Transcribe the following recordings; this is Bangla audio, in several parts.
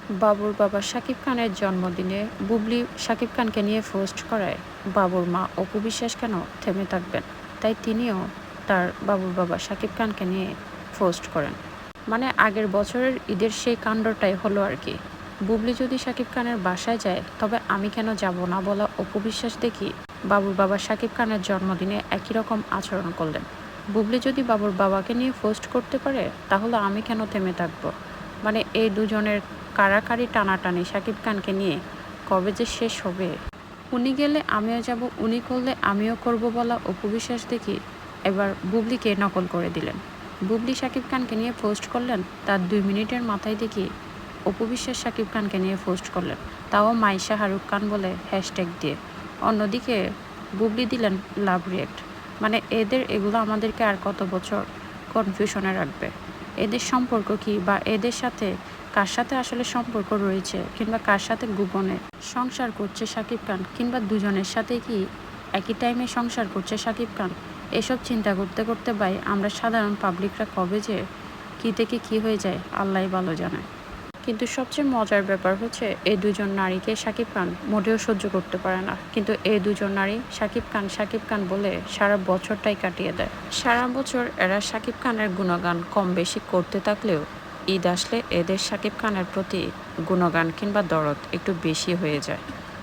বাবুর বাবা শাকিব খানের জন্মদিনে বুবলি শাকিব খানকে নিয়ে পোস্ট করায় বাবুর মা অপু বিশ্বাস কেন থেমে থাকবেন, তাই তিনিও তার বাবুর বাবা শাকিব খানকে নিয়ে পোস্ট করেন। মানে আগের বছরের ঈদের সেই কাণ্ডটাই হলো আর কি। বুবলি যদি শাকিব খানের বাসায় যায় তবে আমি কেন যাব না বলা অপু বিশ্বাস দেখি বাবুর বাবা শাকিব খানের জন্মদিনে একই রকম আচরণ করলেন। বুবলি যদি বাবুর বাবাকে নিয়ে পোস্ট করতে পারে তাহলে আমি কেন থেমে থাকবো। মানে এই দুজনের কাড়াকাড়ি টানাটানি শাকিব খানকে নিয়ে কবে যে শেষ হবে। উনি গেলে আমিও যাব, উনি করলে আমিও করব বলা অপু বিশ্বাস দেখি এবার বুবলিকে নকল করে দিলেন। বুবলি শাকিব খানকে নিয়ে পোস্ট করলেন, তার 2 মিনিটের মাথায় দেখি অপু বিশ্বাস শাকিব খানকে নিয়ে পোস্ট করলেন, তাও মাইশা শাহরুখ খান বলে হ্যাশট্যাগ দিয়ে। অন্যদিকে বুবলি দিলেন লাভ রিয়েক্ট। মানে এদের এগুলো আমাদেরকে আর কত বছর কনফিউশনে রাখবে। এদের সম্পর্ক কি, বা এদের সাথে কার সাথে আসলে সম্পর্ক রয়েছে, কিংবা কার সাথে গোপনে সংসার করছে শাকিব খান, কিংবা দুজনের সাথে কি একই টাইমে সংসার করছে শাকিব খান। এসব চিন্তা করতে করতে ভাই আমরা সাধারণ পাবলিকরা কবে যে কী থেকে কী হয়ে যায় আল্লাহই ভালো জানে। কিন্তু সবচেয়ে মজার ব্যাপার হচ্ছে এই দুজন নারীকে শাকিব খান মোটেও সহ্য করতে পারে না, কিন্তু এই দুজন নারী শাকিব খান বলে সারা বছরটাই কাটিয়ে দেয়। সারা বছর এরা শাকিব খানের গুণগান কম বেশি করতে থাকলেও ঈদ আসলে এদের শাকিব খানের প্রতি গুণগান কিংবা দরদ একটু বেশি হয়ে যায়।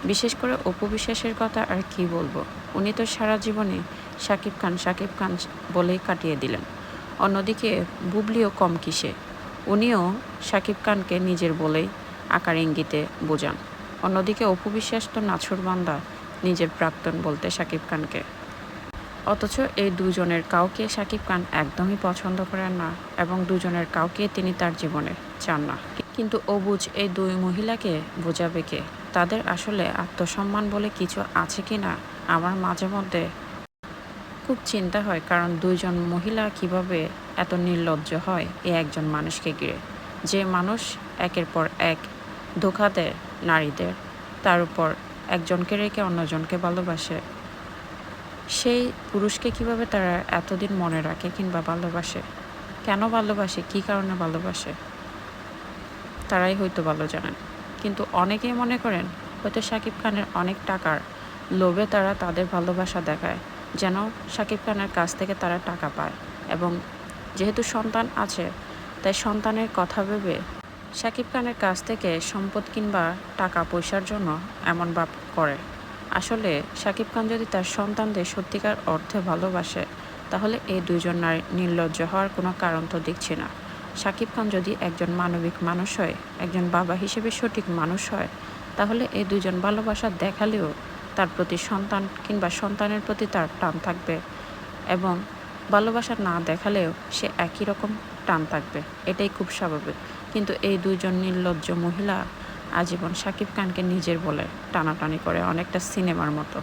বিশেষ করে অপু বিশ্বাসের কথা আর কি বলবো, উনি তো সারা জীবনে শাকিব খান বলেই কাটিয়ে দিলেন। অন্যদিকে বুবলিও কম কিসে, উনিও শাকিব খানকে নিজের বলেই আকার ইঙ্গিতে বোঝান। অন্যদিকে অপু বিশ্বাস তো নাছোড়বান্দা নিজের প্রাক্তন বলতে শাকিব খানকে। অথচ এই দুজনের কাউকে শাকিব খান একদমই পছন্দ করেন না, এবং দুজনের কাউকে তিনি তার জীবনে চান না। কিন্তু অবুঝ এই দুই মহিলাকে বোঝাবে কে? তাদের আসলে আত্মসম্মান বলে কিছু আছে কি না আমার মাঝে মধ্যে খুব চিন্তা হয়। কারণ দুইজন মহিলা কিভাবে এত নির্লজ্জ হয় এই একজন মানুষকে ঘিরে, যে মানুষ একের পর এক ধোঁকা দেয় নারীদের, তার উপর একজনকে রেখে অন্যজনকে ভালোবাসে। সেই পুরুষকে কিভাবে তারা এতদিন মনে রাখে কিংবা ভালোবাসে, কেন ভালোবাসে, কী কারণে ভালোবাসে, তারাই হয়তো ভালো জানেন। কিন্তু অনেকেই মনে করেন হয়তো শাকিব খানের অনেক টাকার লোভে তারা তাদের ভালোবাসা দেখায়, যেন শাকিব খানের কাছ থেকে তারা টাকা পায়, এবং যেহেতু সন্তান আছে তাই সন্তানের কথা ভেবে শাকিব খানের কাছ থেকে সম্পদ কিংবা টাকা পয়সার জন্য এমন ভাব করে। আসলে শাকিব খান যদি তার সন্তানদের সত্যিকার অর্থে ভালোবাসে তাহলে এই দুজন নারী নির্লজ্জ হওয়ার কোনো কারণ তো দেখছি না। শাকিব খান যদি একজন মানবিক মানুষ হয়, একজন বাবা হিসেবে সঠিক মানুষ হয়, তাহলে এই দুজন ভালোবাসা দেখালেও তার প্রতি সন্তান কিংবা সন্তানের প্রতি তার টান থাকবে, এবং ভালোবাসা না দেখালেও সে একই রকম টান থাকবে। এটাই খুব স্বাভাবিক। কিন্তু এই দুইজন নির্লজ্জ মহিলা আজীবন শাকিব খানকে নিজের বলে টানাটানি করে, অনেকটা সিনেমার মতো।